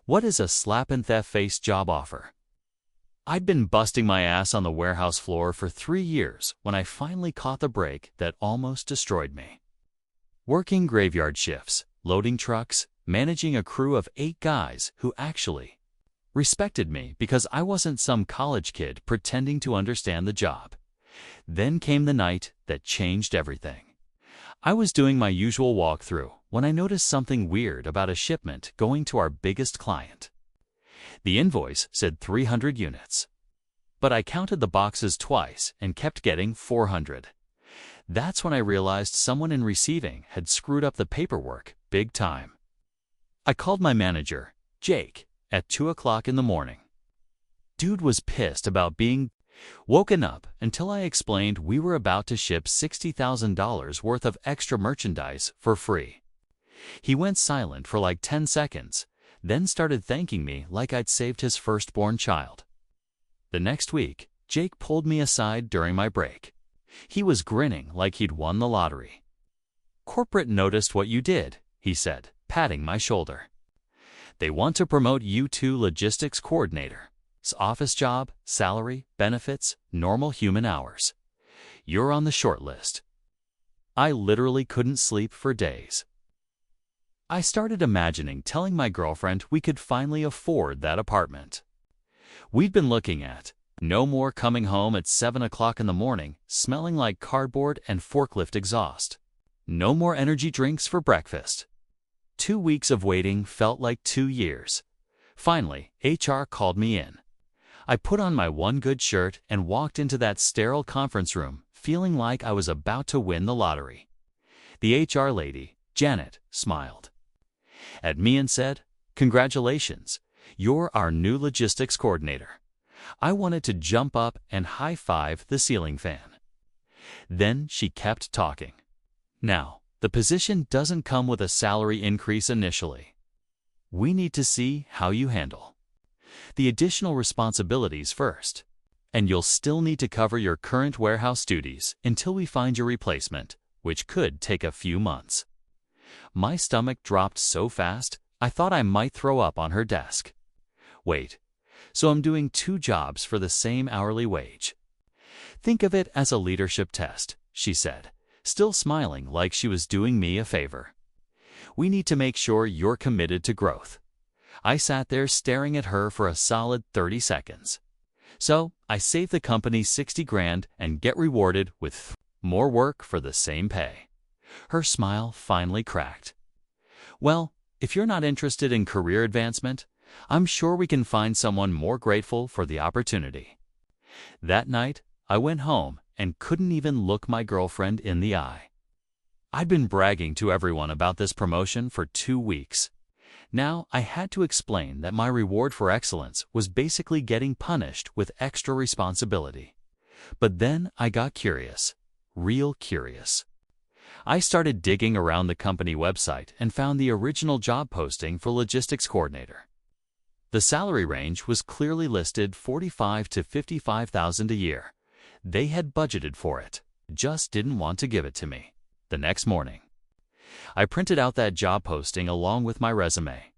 What is a slap-in-the-face job offer? I'd been busting my ass on the warehouse floor for 3 years when I finally caught the break that almost destroyed me. Working graveyard shifts, loading trucks, managing a crew of 8 guys who actually respected me because I wasn't some college kid pretending to understand the job. Then came the night that changed everything. I was doing my usual walkthrough when I noticed something weird about a shipment going to our biggest client. The invoice said 300 units. But I counted the boxes twice and kept getting 400. That's when I realized someone in receiving had screwed up the paperwork big time. I called my manager, Jake, at 2 o'clock in the morning. Dude was pissed about being woken up until I explained we were about to ship $60,000 worth of extra merchandise for free. He went silent for like 10 seconds, then started thanking me like I'd saved his firstborn child. The next week, Jake pulled me aside during my break. He was grinning like he'd won the lottery. "Corporate noticed what you did," he said, patting my shoulder. "They want to promote you to logistics coordinator. Office job, salary, benefits, normal human hours. You're on the short list." I literally couldn't sleep for days. I started imagining telling my girlfriend we could finally afford that apartment we'd been looking at. No more coming home at 7 o'clock in the morning smelling like cardboard and forklift exhaust. No more energy drinks for breakfast. 2 weeks of waiting felt like 2 years. Finally, HR called me in. I put on my one good shirt and walked into that sterile conference room, feeling like I was about to win the lottery. The HR lady, Janet, smiled at me and said, "Congratulations, you're our new logistics coordinator." I wanted to jump up and high-five the ceiling fan. Then she kept talking. "Now, the position doesn't come with a salary increase initially. We need to see how you handle the additional responsibilities first, and you'll still need to cover your current warehouse duties until we find your replacement, which could take a few months." My stomach dropped so fast, I thought I might throw up on her desk. Wait, so I'm doing 2 jobs for the same hourly wage? "Think of it as a leadership test," she said, still smiling like she was doing me a favor. "We need to make sure you're committed to growth." I sat there staring at her for a solid 30 seconds. So I save the company 60 grand and get rewarded with more work for the same pay. Her smile finally cracked. "Well, if you're not interested in career advancement, I'm sure we can find someone more grateful for the opportunity." That night, I went home and couldn't even look my girlfriend in the eye. I'd been bragging to everyone about this promotion for 2 weeks. Now I had to explain that my reward for excellence was basically getting punished with extra responsibility. But then I got curious, real curious. I started digging around the company website and found the original job posting for logistics coordinator. The salary range was clearly listed $45,000 to $55,000 a year. They had budgeted for it, just didn't want to give it to me. The next morning, I printed out that job posting along with my resume.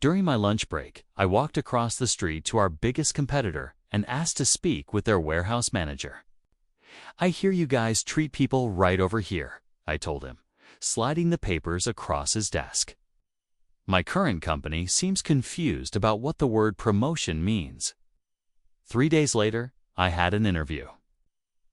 During my lunch break, I walked across the street to our biggest competitor and asked to speak with their warehouse manager. "I hear you guys treat people right over here," I told him, sliding the papers across his desk. "My current company seems confused about what the word promotion means." 3 days later, I had an interview.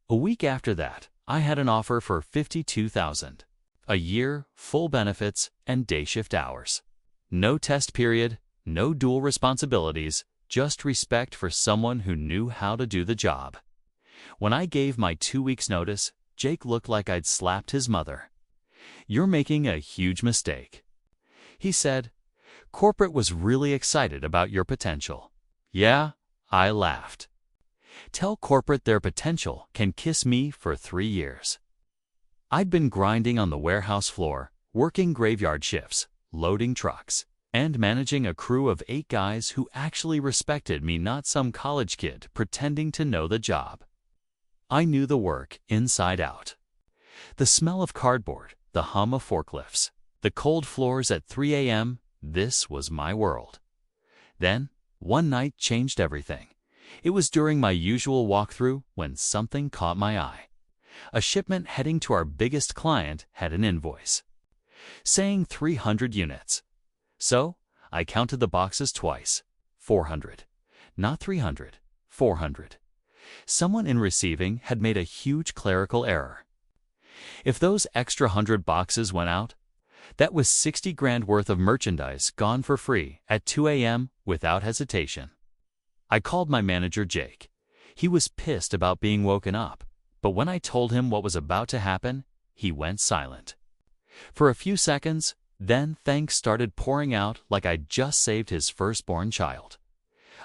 A week after that, I had an offer for $52,000 a year, full benefits, and day shift hours. No test period, no dual responsibilities, just respect for someone who knew how to do the job. When I gave my 2 weeks' notice, Jake looked like I'd slapped his mother. "You're making a huge mistake," he said. "Corporate was really excited about your potential." "Yeah," I laughed. "Tell corporate their potential can kiss me for 3 years." I'd been grinding on the warehouse floor, working graveyard shifts, loading trucks, and managing a crew of 8 guys who actually respected me, not some college kid pretending to know the job. I knew the work inside out. The smell of cardboard, the hum of forklifts, the cold floors at 3 a.m., this was my world. Then, one night changed everything. It was during my usual walkthrough when something caught my eye. A shipment heading to our biggest client had an invoice saying 300 units. So, I counted the boxes twice. 400. Not 300. 400. Someone in receiving had made a huge clerical error. If those extra 100 boxes went out, that was 60 grand worth of merchandise gone for free at 2 a.m. without hesitation. I called my manager Jake. He was pissed about being woken up, but when I told him what was about to happen, he went silent. For a few seconds, then thanks started pouring out like I'd just saved his firstborn child.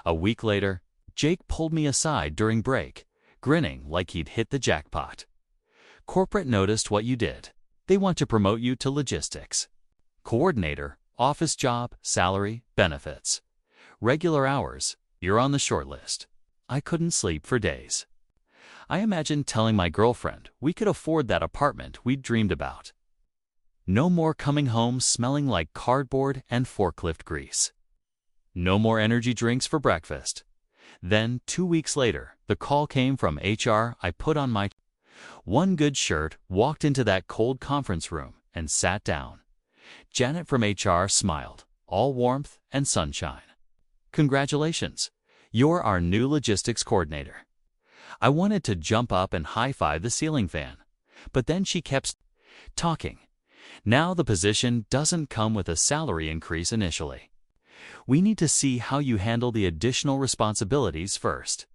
A week later, Jake pulled me aside during break, grinning like he'd hit the jackpot. Corporate noticed what you did. They want to promote you to logistics. Coordinator, office job, salary, benefits. Regular hours, you're on the short list. I couldn't sleep for days. I imagined telling my girlfriend we could afford that apartment we'd dreamed about. No more coming home smelling like cardboard and forklift grease. No more energy drinks for breakfast. Then, 2 weeks later, the call came from HR. I put on my one good shirt, walked into that cold conference room, and sat down. Janet from HR smiled, all warmth and sunshine. Congratulations, you're our new logistics coordinator. I wanted to jump up and high-five the ceiling fan, but then she kept talking. Now the position doesn't come with a salary increase initially. We need to see how you handle the additional responsibilities first.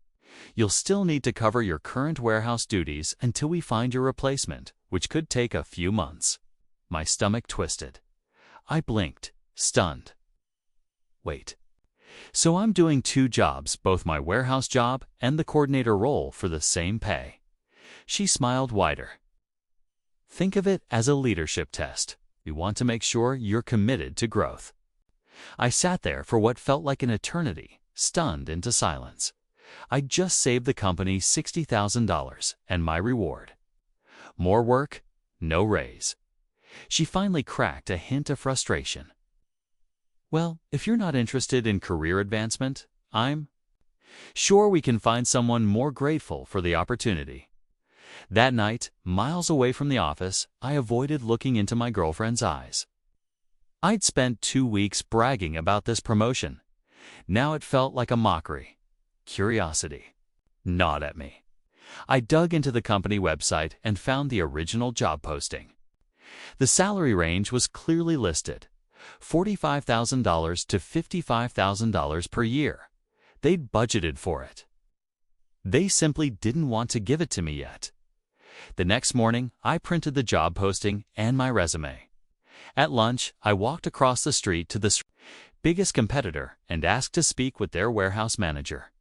You'll still need to cover your current warehouse duties until we find your replacement, which could take a few months. My stomach twisted. I blinked, stunned. Wait. So I'm doing 2 jobs, both my warehouse job and the coordinator role, for the same pay. She smiled wider. Think of it as a leadership test. We want to make sure you're committed to growth. I sat there for what felt like an eternity, stunned into silence. I'd just saved the company $60,000 and my reward. More work, no raise. She finally cracked a hint of frustration. Well, if you're not interested in career advancement, I'm sure we can find someone more grateful for the opportunity. That night, miles away from the office, I avoided looking into my girlfriend's eyes. I'd spent 2 weeks bragging about this promotion. Now it felt like a mockery. Curiosity gnawed at me. I dug into the company website and found the original job posting. The salary range was clearly listed, $45,000 to $55,000 per year. They'd budgeted for it. They simply didn't want to give it to me yet. The next morning, I printed the job posting and my resume. At lunch, I walked across the street to the biggest competitor and asked to speak with their warehouse manager.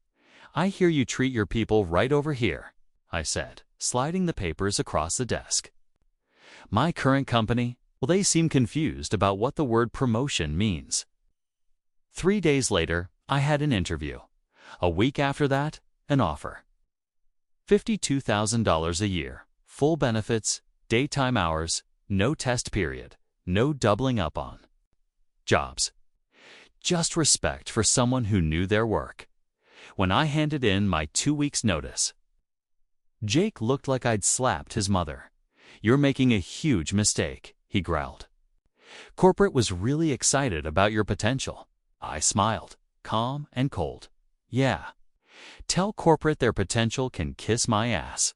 I hear you treat your people right over here, I said, sliding the papers across the desk. My current company, well, they seem confused about what the word promotion means. 3 days later, I had an interview. A week after that, an offer. $52,000 a year, full benefits, daytime hours, no test period, no doubling up on jobs. Just respect for someone who knew their work. When I handed in my 2 weeks' notice, Jake looked like I'd slapped his mother. You're making a huge mistake, he growled. Corporate was really excited about your potential. I smiled, calm and cold. Yeah. Tell corporate their potential can kiss my ass.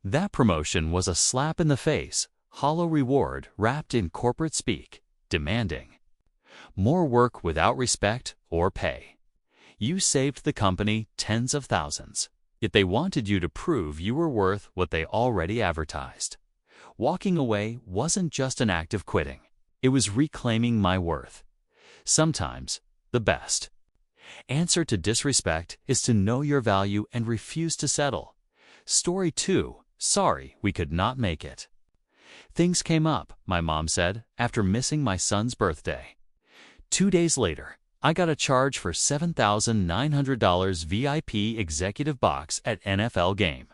That promotion was a slap in the face, hollow reward wrapped in corporate speak, demanding more work without respect or pay. You saved the company tens of thousands, yet they wanted you to prove you were worth what they already advertised. Walking away wasn't just an act of quitting. It was reclaiming my worth. Sometimes, the best answer to disrespect is to know your value and refuse to settle. Story 2. Sorry, we could not make it. Things came up, my mom said, after missing my son's birthday. 2 days later, I got a charge for $7,900 VIP executive box at NFL game.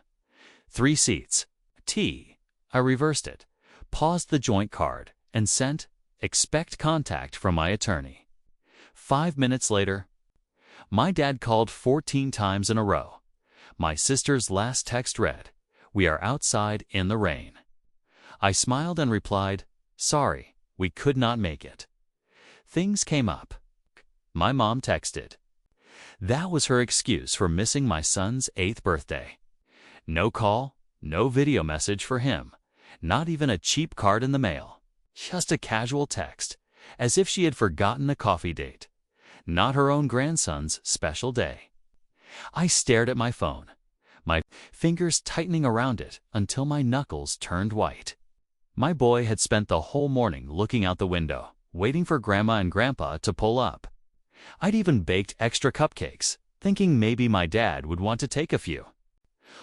3 seats. T. I reversed it, paused the joint card, and sent, expect contact from my attorney. 5 minutes later, My dad called 14 times in a row. My sister's last text read, "We are outside in the rain." I smiled and replied, "Sorry, we could not make it." Things came up. My mom texted. That was her excuse for missing my son's 8th birthday. No call, no video message for him, not even a cheap card in the mail. Just a casual text, as if she had forgotten a coffee date, not her own grandson's special day. I stared at my phone, my fingers tightening around it until my knuckles turned white. My boy had spent the whole morning looking out the window, waiting for Grandma and Grandpa to pull up. I'd even baked extra cupcakes, thinking maybe my dad would want to take a few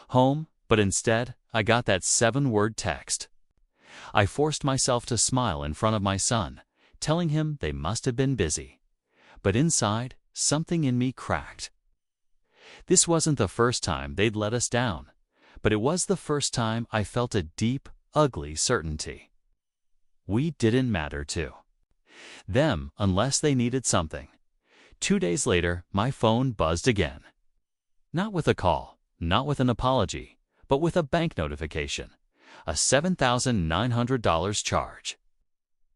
home, but instead I got that 7-word text. I forced myself to smile in front of my son, telling him they must have been busy. But inside, something in me cracked. This wasn't the first time they'd let us down, but it was the first time I felt a deep, ugly certainty. We didn't matter to them unless they needed something. 2 days later, my phone buzzed again. Not with a call, not with an apology, but with a bank notification. A $7,900 charge.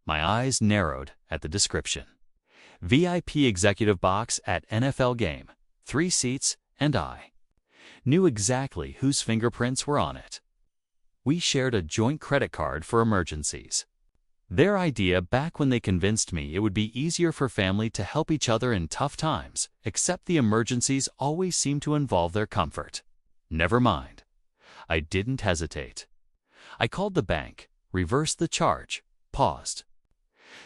My eyes narrowed at the description. VIP executive box at NFL game, 3 seats, and I knew exactly whose fingerprints were on it. We shared a joint credit card for emergencies. Their idea back when they convinced me it would be easier for family to help each other in tough times, except the emergencies always seemed to involve their comfort. Never mind. I didn't hesitate. I called the bank, reversed the charge, paused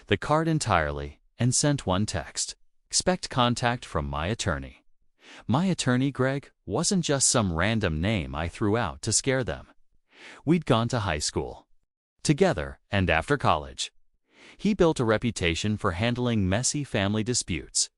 the card entirely, and sent one text. Expect contact from my attorney. My attorney, Greg, wasn't just some random name I threw out to scare them. We'd gone to high school together, and after college, he built a reputation for handling messy family disputes.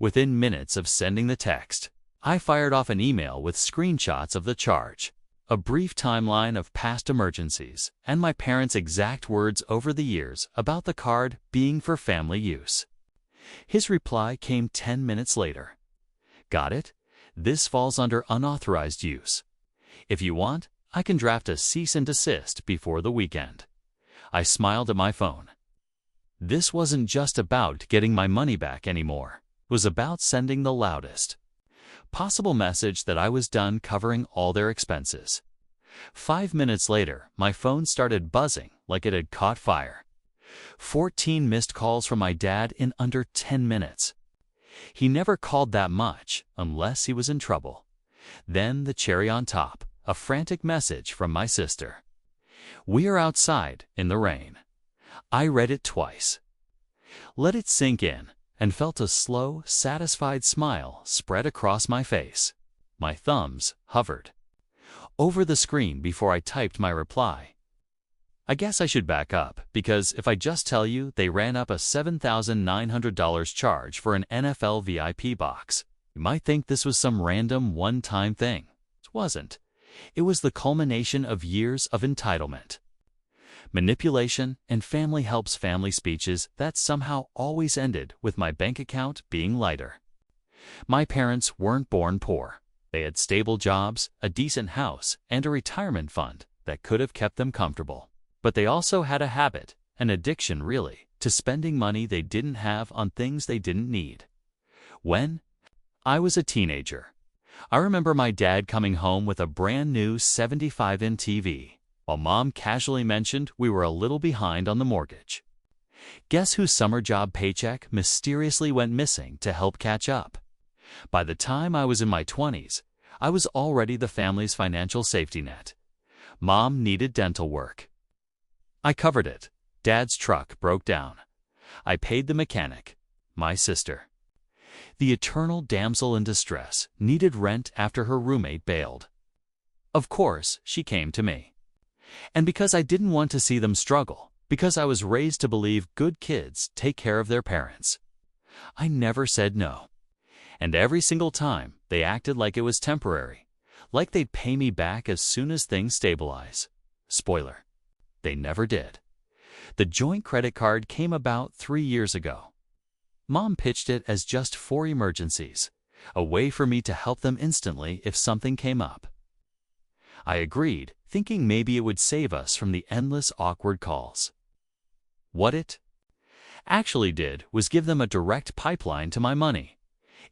Within minutes of sending the text, I fired off an email with screenshots of the charge, a brief timeline of past emergencies, and my parents' exact words over the years about the card being for family use. His reply came 10 minutes later. Got it? This falls under unauthorized use. If you want, I can draft a cease and desist before the weekend. I smiled at my phone. This wasn't just about getting my money back anymore. It was about sending the loudest possible message that I was done covering all their expenses. 5 minutes later, my phone started buzzing like it had caught fire. 14 missed calls from my dad in under 10 minutes. He never called that much unless he was in trouble. Then the cherry on top, a frantic message from my sister. We are outside in the rain. I read it twice, let it sink in, and felt a slow, satisfied smile spread across my face. My thumbs hovered over the screen before I typed my reply. I guess I should back up, because if I just tell you they ran up a $7,900 charge for an NFL VIP box, you might think this was some random one-time thing. It wasn't. It was the culmination of years of entitlement, manipulation, and family helps family speeches that somehow always ended with my bank account being lighter. My parents weren't born poor. They had stable jobs, a decent house, and a retirement fund that could have kept them comfortable. But they also had a habit, an addiction really, to spending money they didn't have on things they didn't need. When I was a teenager, I remember my dad coming home with a brand new 75-inch TV, while Mom casually mentioned we were a little behind on the mortgage. Guess whose summer job paycheck mysteriously went missing to help catch up? By the time I was in my 20s, I was already the family's financial safety net. Mom needed dental work. I covered it. Dad's truck broke down. I paid the mechanic. My sister, the eternal damsel in distress, needed rent after her roommate bailed. Of course, she came to me. And because I didn't want to see them struggle, because I was raised to believe good kids take care of their parents, I never said no. And every single time, they acted like it was temporary, like they'd pay me back as soon as things stabilize. Spoiler, they never did. The joint credit card came about 3 years ago. Mom pitched it as just 4 emergencies, a way for me to help them instantly if something came up. I agreed, thinking maybe it would save us from the endless awkward calls. What it actually did was give them a direct pipeline to my money.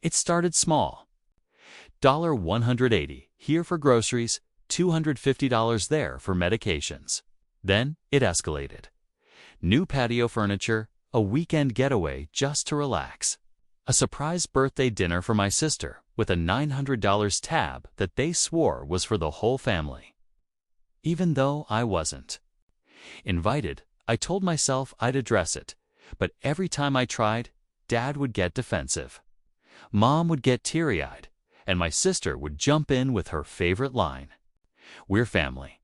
It started small. $180 here for groceries, $250 there for medications. Then it escalated. New patio furniture, a weekend getaway just to relax. A surprise birthday dinner for my sister with a $900 tab that they swore was for the whole family. Even though I wasn't invited, I told myself I'd address it, but every time I tried, Dad would get defensive. Mom would get teary-eyed, and my sister would jump in with her favorite line. We're family.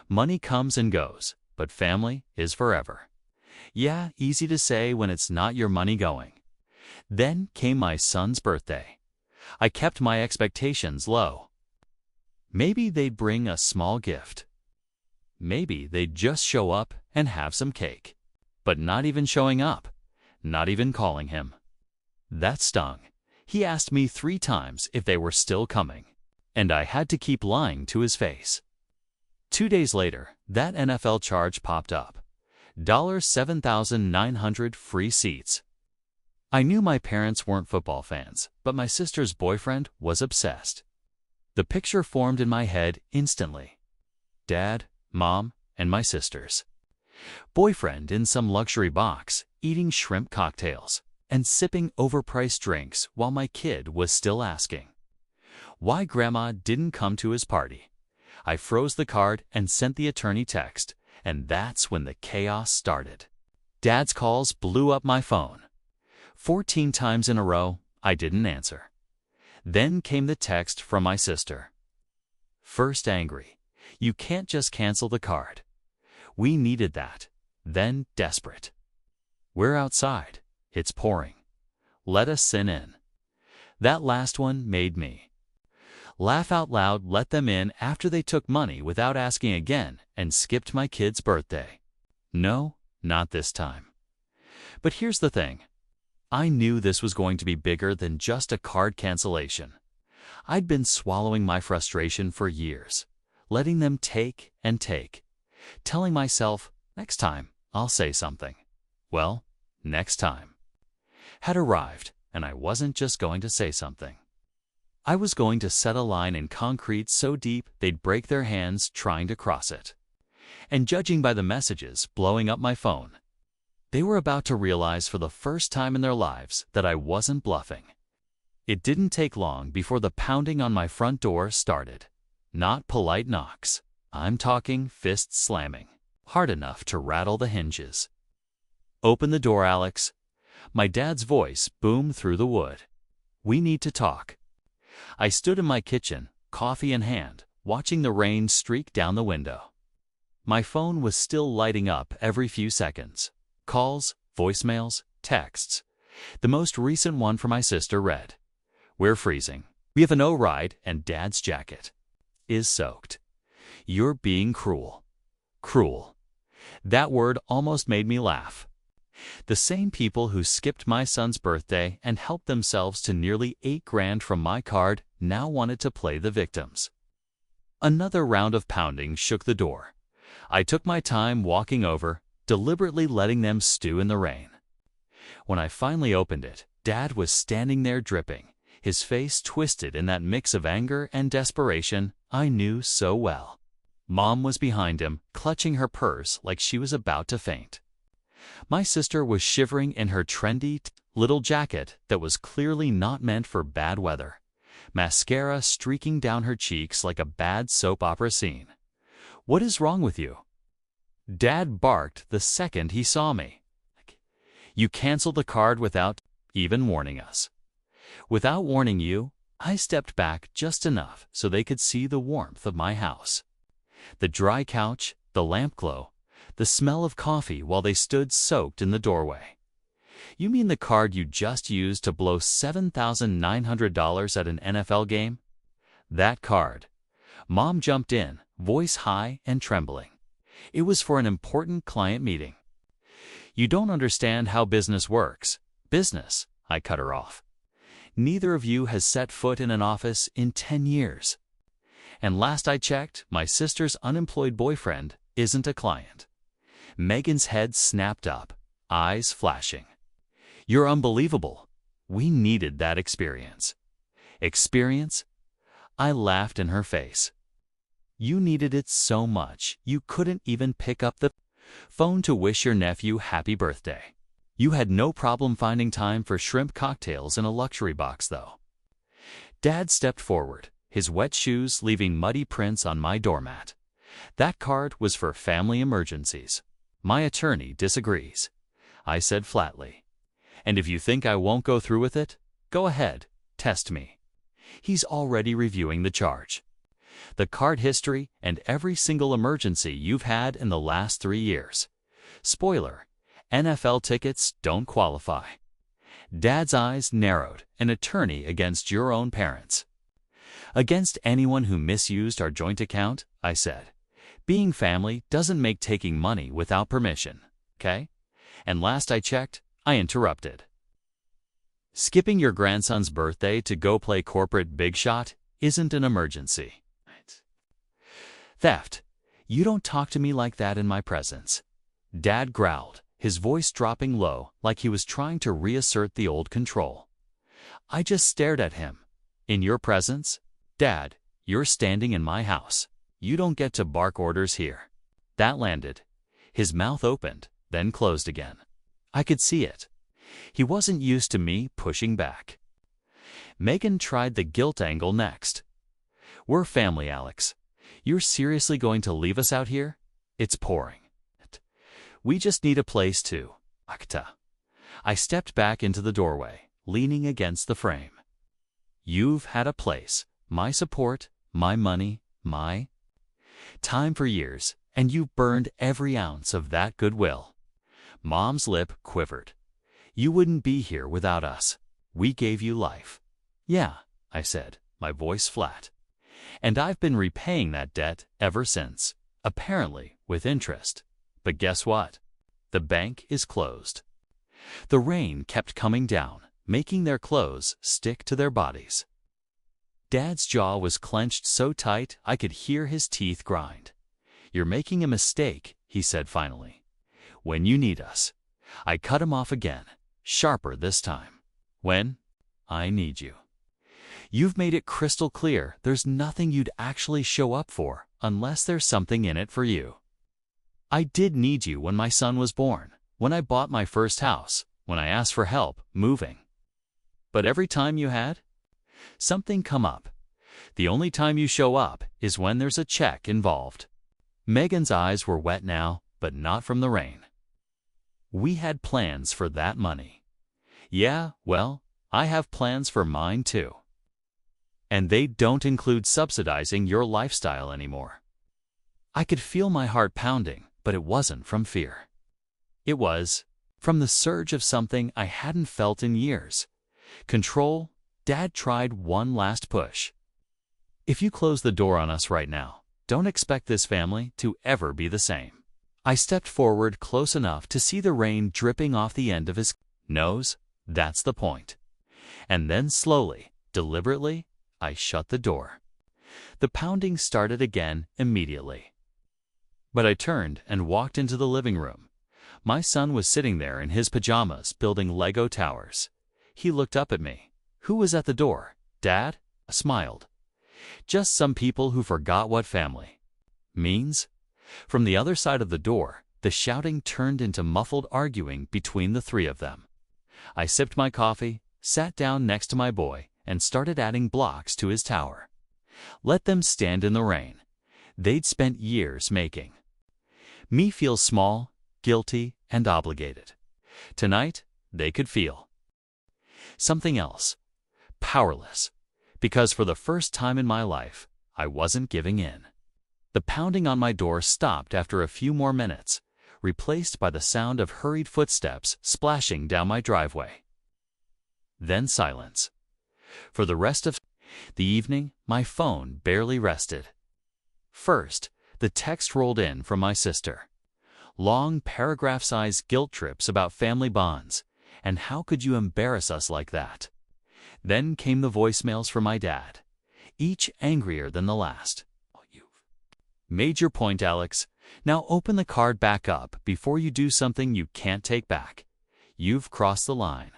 Money comes and goes, but family is forever. Yeah, easy to say when it's not your money going. Then came my son's birthday. I kept my expectations low. Maybe they'd bring a small gift. Maybe they'd just show up and have some cake. But not even showing up. Not even calling him. That stung. He asked me 3 times if they were still coming, and I had to keep lying to his face. 2 days later, that NFL charge popped up. $7,900 free seats. I knew my parents weren't football fans, but my sister's boyfriend was obsessed. The picture formed in my head instantly. Dad, Mom, and my sisters. Boyfriend in some luxury box, eating shrimp cocktails and sipping overpriced drinks while my kid was still asking why Grandma didn't come to his party. I froze the card and sent the attorney text, and that's when the chaos started. Dad's calls blew up my phone. 14 times in a row, I didn't answer. Then came the text from my sister. First angry. You can't just cancel the card. We needed that. Then desperate. We're outside. It's pouring. Let us sit in. That last one made me laugh out loud. Let them in after they took money without asking again and skipped my kid's birthday. No, not this time. But here's the thing. I knew this was going to be bigger than just a card cancellation. I'd been swallowing my frustration for years, letting them take and take, telling myself, next time I'll say something. Well, next time had arrived, and I wasn't just going to say something. I was going to set a line in concrete so deep they'd break their hands trying to cross it. And judging by the messages blowing up my phone, they were about to realize for the first time in their lives that I wasn't bluffing. It didn't take long before the pounding on my front door started. Not polite knocks. I'm talking fist slamming, hard enough to rattle the hinges. Open the door, Alex. My dad's voice boomed through the wood. We need to talk. I stood in my kitchen, coffee in hand, watching the rain streak down the window. My phone was still lighting up every few seconds. Calls, voicemails, texts. The most recent one from my sister read, "We're freezing. We have an O-ride and Dad's jacket is soaked. You're being cruel." Cruel. That word almost made me laugh. The same people who skipped my son's birthday and helped themselves to nearly $8,000 from my card now wanted to play the victims. Another round of pounding shook the door. I took my time walking over, deliberately letting them stew in the rain. When I finally opened it, Dad was standing there dripping, his face twisted in that mix of anger and desperation I knew so well. Mom was behind him, clutching her purse like she was about to faint. My sister was shivering in her trendy little jacket that was clearly not meant for bad weather, mascara streaking down her cheeks like a bad soap opera scene. "What is wrong with you?" Dad barked the second he saw me. "You canceled the card without even warning us." Without warning you, I stepped back just enough so they could see the warmth of my house. The dry couch, the lamp glow, the smell of coffee while they stood soaked in the doorway. "You mean the card you just used to blow $7,900 at an NFL game?" "That card." Mom jumped in, voice high and trembling. "It was for an important client meeting." "You don't understand how business works." "Business," I cut her off. Neither of you has set foot in an office in 10 years. And last I checked, my sister's unemployed boyfriend isn't a client. Megan's head snapped up, eyes flashing. You're unbelievable. We needed that experience. Experience? I laughed in her face. You needed it so much, you couldn't even pick up the phone to wish your nephew happy birthday. You had no problem finding time for shrimp cocktails in a luxury box, though. Dad stepped forward, his wet shoes leaving muddy prints on my doormat. That card was for family emergencies. My attorney disagrees, I said flatly. And if you think I won't go through with it, go ahead, test me. He's already reviewing the charge. The card history and every single emergency you've had in the last 3 years. Spoiler, NFL tickets don't qualify. Dad's eyes narrowed, an attorney against your own parents. Against anyone who misused our joint account, I said. Being family doesn't make taking money without permission, okay? And last I checked, I interrupted. Skipping your grandson's birthday to go play corporate big shot isn't an emergency. Theft. You don't talk to me like that in my presence. Dad growled, his voice dropping low like he was trying to reassert the old control. I just stared at him. In your presence? Dad, you're standing in my house. You don't get to bark orders here. That landed. His mouth opened, then closed again. I could see it. He wasn't used to me pushing back. Megan tried the guilt angle next. We're family, Alex. You're seriously going to leave us out here? It's pouring. We just need a place to. Aita. I stepped back into the doorway, leaning against the frame. You've had a place, my support, my money, my time for years, and you burned every ounce of that goodwill. Mom's lip quivered. You wouldn't be here without us. We gave you life. Yeah, I said, my voice flat. And I've been repaying that debt ever since, apparently with interest. But guess what? The bank is closed. The rain kept coming down, making their clothes stick to their bodies. Dad's jaw was clenched so tight I could hear his teeth grind. You're making a mistake, he said finally. When you need us. I cut him off again, sharper this time. When I need you. You've made it crystal clear there's nothing you'd actually show up for unless there's something in it for you. I did need you when my son was born, when I bought my first house, when I asked for help moving. But every time you had something come up, the only time you show up is when there's a check involved. Megan's eyes were wet now, but not from the rain. We had plans for that money. Yeah, well, I have plans for mine too. And they don't include subsidizing your lifestyle anymore. I could feel my heart pounding, but it wasn't from fear. It was from the surge of something I hadn't felt in years. Control. Dad tried one last push. If you close the door on us right now, don't expect this family to ever be the same. I stepped forward close enough to see the rain dripping off the end of his nose. That's the point. And then slowly, deliberately, I shut the door. The pounding started again immediately. But I turned and walked into the living room. My son was sitting there in his pajamas building Lego towers. He looked up at me. Who was at the door? Dad? I smiled. Just some people who forgot what family means. From the other side of the door, the shouting turned into muffled arguing between the three of them. I sipped my coffee, sat down next to my boy, and started adding blocks to his tower. Let them stand in the rain. They'd spent years making me feel small, guilty, and obligated. Tonight, they could feel something else. Powerless. Because for the first time in my life, I wasn't giving in. The pounding on my door stopped after a few more minutes, replaced by the sound of hurried footsteps splashing down my driveway. Then silence. For the rest of the evening, my phone barely rested. First, the text rolled in from my sister. Long paragraph-sized guilt trips about family bonds, and how could you embarrass us like that? Then came the voicemails from my dad, each angrier than the last. You've made your point, Alex. Now open the card back up before you do something you can't take back. You've crossed the line.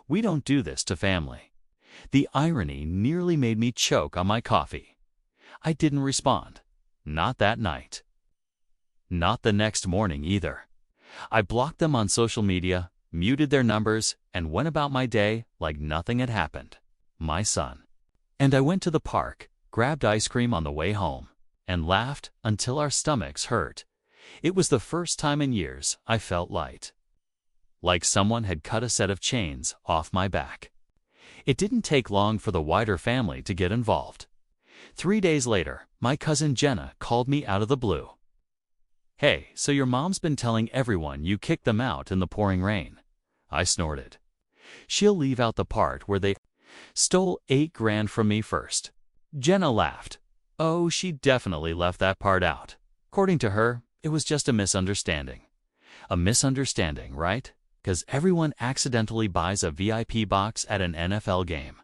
We don't do this to family. The irony nearly made me choke on my coffee. I didn't respond. Not that night. Not the next morning either. I blocked them on social media, muted their numbers, and went about my day like nothing had happened. My son. And I went to the park, grabbed ice cream on the way home, and laughed until our stomachs hurt. It was the first time in years I felt light. Like someone had cut a set of chains off my back. It didn't take long for the wider family to get involved. 3 days later, my cousin Jenna called me out of the blue. "Hey, so your mom's been telling everyone you kicked them out in the pouring rain." I snorted. "She'll leave out the part where they stole $8,000 from me first." Jenna laughed. "Oh, she definitely left that part out. According to her, it was just a misunderstanding." A misunderstanding, right? Because everyone accidentally buys a VIP box at an NFL game.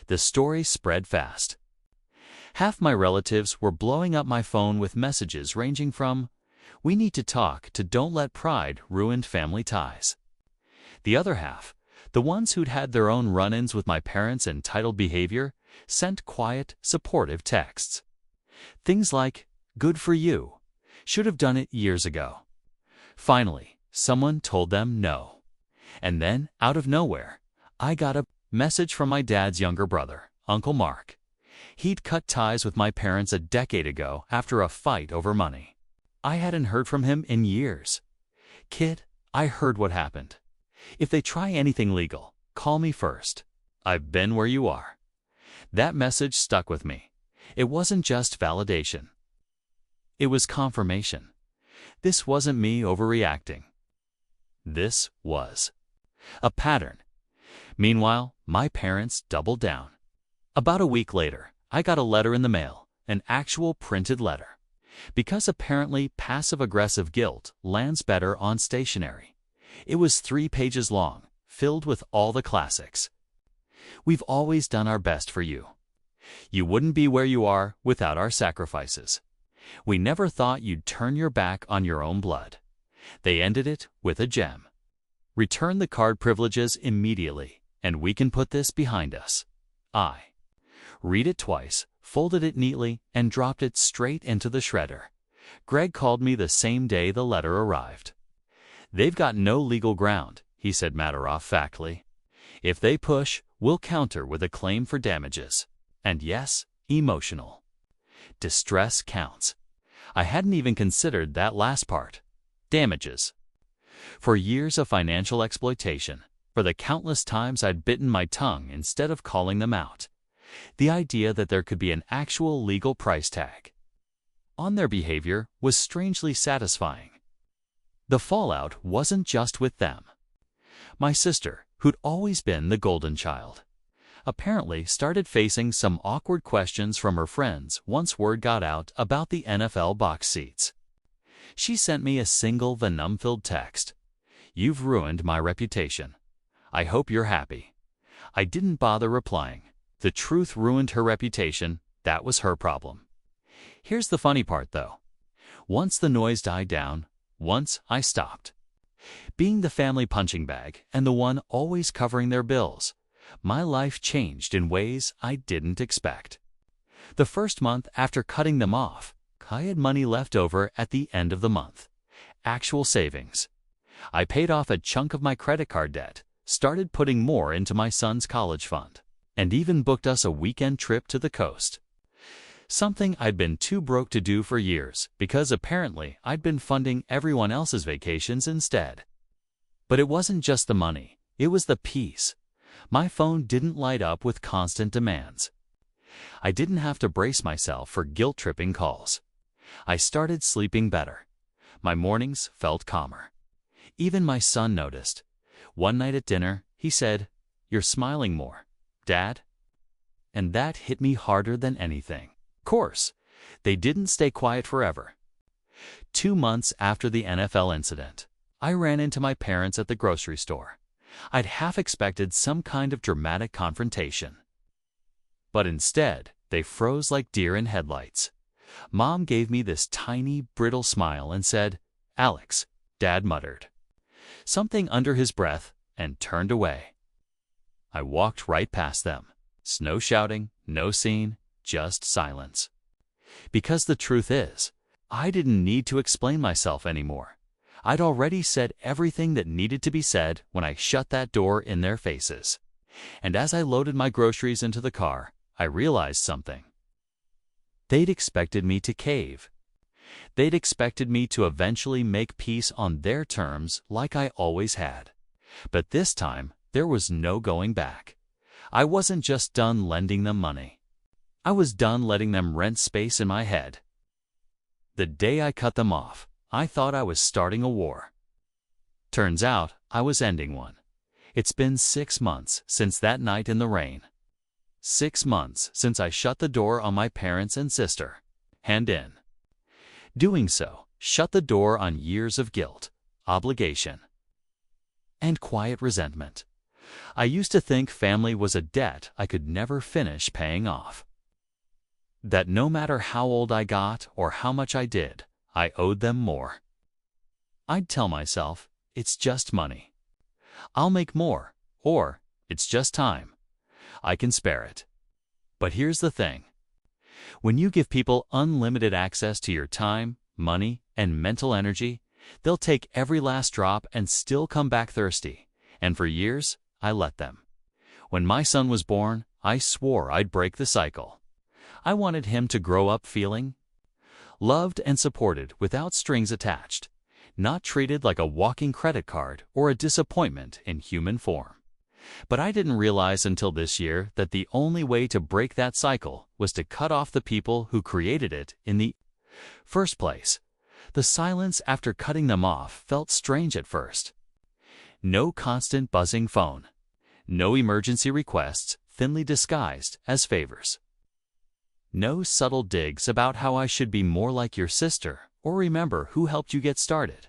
The story spread fast. Half my relatives were blowing up my phone with messages ranging from, "We need to talk," to "Don't let pride ruin family ties." The other half, the ones who'd had their own run-ins with my parents' entitled behavior, sent quiet, supportive texts. Things like, "Good for you. Should have done it years ago." Finally, someone told them no. And then, out of nowhere, I got a message from my dad's younger brother, Uncle Mark. He'd cut ties with my parents a decade ago after a fight over money. I hadn't heard from him in years. "Kid, I heard what happened. If they try anything legal, call me first. I've been where you are." That message stuck with me. It wasn't just validation. It was confirmation. This wasn't me overreacting. This was a pattern. Meanwhile, my parents doubled down. About a week later, I got a letter in the mail, an actual printed letter. Because apparently passive-aggressive guilt lands better on stationery. It was 3 pages long, filled with all the classics. "We've always done our best for you. You wouldn't be where you are without our sacrifices. We never thought you'd turn your back on your own blood." They ended it with a gem. "Return the card privileges immediately, and we can put this behind us." I read it twice, folded it neatly, and dropped it straight into the shredder. Greg called me the same day the letter arrived. "They've got no legal ground," he said matter-of-factly. "If they push, we'll counter with a claim for damages. And yes, emotional. Distress counts." I hadn't even considered that last part. Damages. For years of financial exploitation, for the countless times I'd bitten my tongue instead of calling them out. The idea that there could be an actual legal price tag on their behavior was strangely satisfying. The fallout wasn't just with them. My sister, who'd always been the golden child, apparently started facing some awkward questions from her friends once word got out about the NFL box seats. She sent me a single venom-filled text. "You've ruined my reputation. I hope you're happy." I didn't bother replying. The truth ruined her reputation. That was her problem. Here's the funny part, though. Once the noise died down, once I stopped being the family punching bag and the one always covering their bills, my life changed in ways I didn't expect. The first month after cutting them off, I had money left over at the end of the month. Actual savings. I paid off a chunk of my credit card debt, started putting more into my son's college fund, and even booked us a weekend trip to the coast. Something I'd been too broke to do for years because apparently I'd been funding everyone else's vacations instead. But it wasn't just the money, it was the peace. My phone didn't light up with constant demands. I didn't have to brace myself for guilt-tripping calls. I started sleeping better. My mornings felt calmer. Even my son noticed. One night at dinner, he said, "You're smiling more, Dad." And that hit me harder than anything. Of course, they didn't stay quiet forever. 2 months after the NFL incident, I ran into my parents at the grocery store. I'd half expected some kind of dramatic confrontation. But instead, they froze like deer in headlights. Mom gave me this tiny, brittle smile and said, "Alex," Dad muttered something under his breath and turned away. I walked right past them. No shouting, no scene, just silence. Because the truth is, I didn't need to explain myself anymore. I'd already said everything that needed to be said when I shut that door in their faces. And as I loaded my groceries into the car, I realized something. They'd expected me to cave. They'd expected me to eventually make peace on their terms like I always had. But this time, there was no going back. I wasn't just done lending them money. I was done letting them rent space in my head. The day I cut them off, I thought I was starting a war. Turns out, I was ending one. It's been 6 months since that night in the rain. 6 months since I shut the door on my parents and sister, hand in. Doing so, shut the door on years of guilt, obligation, and quiet resentment. I used to think family was a debt I could never finish paying off. That no matter how old I got or how much I did, I owed them more. I'd tell myself, it's just money. I'll make more, or it's just time. I can spare it. But here's the thing. When you give people unlimited access to your time, money, and mental energy, they'll take every last drop and still come back thirsty. And for years, I let them. When my son was born, I swore I'd break the cycle. I wanted him to grow up feeling loved and supported without strings attached, not treated like a walking credit card or a disappointment in human form. But I didn't realize until this year that the only way to break that cycle was to cut off the people who created it in the first place. The silence after cutting them off felt strange at first. No constant buzzing phone. No emergency requests thinly disguised as favors. No subtle digs about how I should be more like your sister or remember who helped you get started.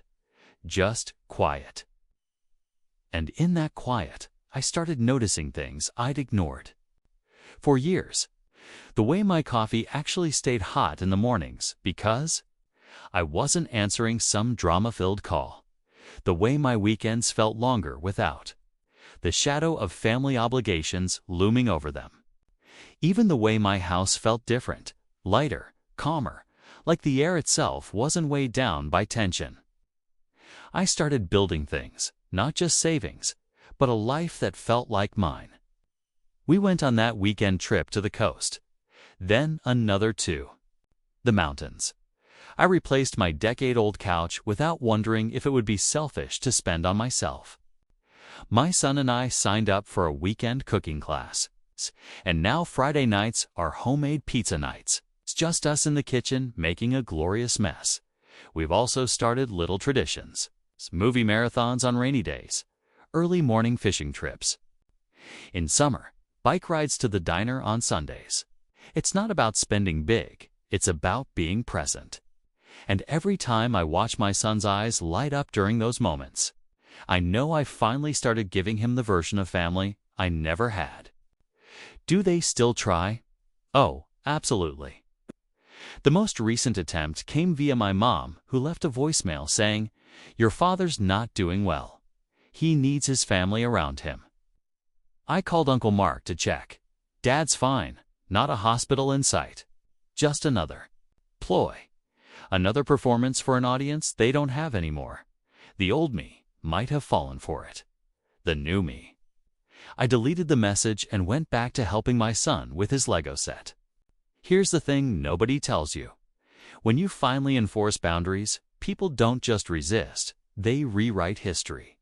Just quiet. And in that quiet, I started noticing things I'd ignored. For years, the way my coffee actually stayed hot in the mornings because I wasn't answering some drama-filled call. The way my weekends felt longer without the shadow of family obligations looming over them. Even the way my house felt different, lighter, calmer, like the air itself wasn't weighed down by tension. I started building things, not just savings, but a life that felt like mine. We went on that weekend trip to the coast. Then another 2. The mountains. I replaced my decade-old couch without wondering if it would be selfish to spend on myself. My son and I signed up for a weekend cooking class. And now Friday nights are homemade pizza nights. It's just us in the kitchen making a glorious mess. We've also started little traditions. Movie marathons on rainy days. Early morning fishing trips. In summer, bike rides to the diner on Sundays. It's not about spending big, it's about being present. And every time I watch my son's eyes light up during those moments, I know I've finally started giving him the version of family I never had. Do they still try? Oh, absolutely. The most recent attempt came via my mom, who left a voicemail saying, "Your father's not doing well. He needs his family around him." I called Uncle Mark to check. Dad's fine, not a hospital in sight. Just another ploy. Another performance for an audience they don't have anymore. The old me might have fallen for it. The new me. I deleted the message and went back to helping my son with his Lego set. Here's the thing nobody tells you. When you finally enforce boundaries, people don't just resist, they rewrite history.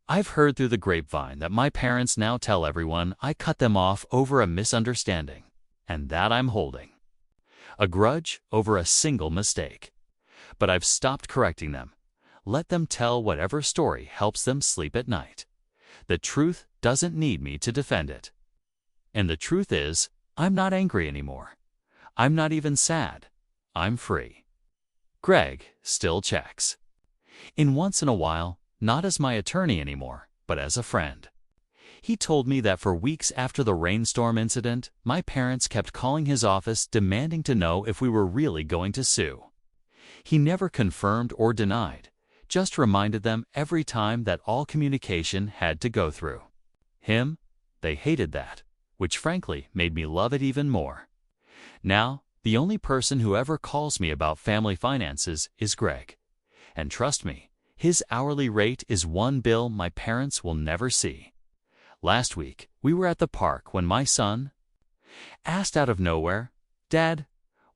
I've heard through the grapevine that my parents now tell everyone I cut them off over a misunderstanding, and that I'm holding a grudge over a single mistake. But I've stopped correcting them. Let them tell whatever story helps them sleep at night. The truth doesn't need me to defend it. And the truth is, I'm not angry anymore. I'm not even sad. I'm free. Greg still checks in once in a while, not as my attorney anymore, but as a friend. He told me that for weeks after the rainstorm incident, my parents kept calling his office demanding to know if we were really going to sue. He never confirmed or denied, just reminded them every time that all communication had to go through him. They hated that, which frankly made me love it even more. Now, the only person who ever calls me about family finances is Greg. And trust me, his hourly rate is one bill my parents will never see. Last week, we were at the park when my son asked out of nowhere, "Dad,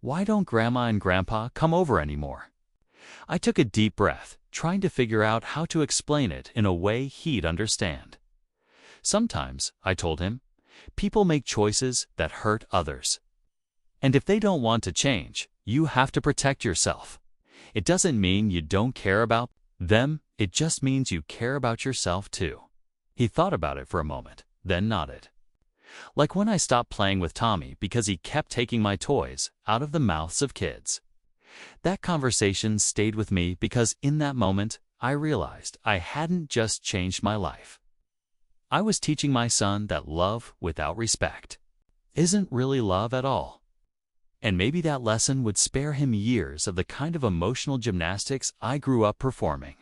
why don't Grandma and Grandpa come over anymore?" I took a deep breath, trying to figure out how to explain it in a way he'd understand. Sometimes, I told him, people make choices that hurt others. And if they don't want to change, you have to protect yourself. It doesn't mean you don't care about them, it just means you care about yourself too. He thought about it for a moment, then nodded. Like when I stopped playing with Tommy because he kept taking my toys out of the mouths of kids. That conversation stayed with me because in that moment, I realized I hadn't just changed my life. I was teaching my son that love without respect isn't really love at all. And maybe that lesson would spare him years of the kind of emotional gymnastics I grew up performing.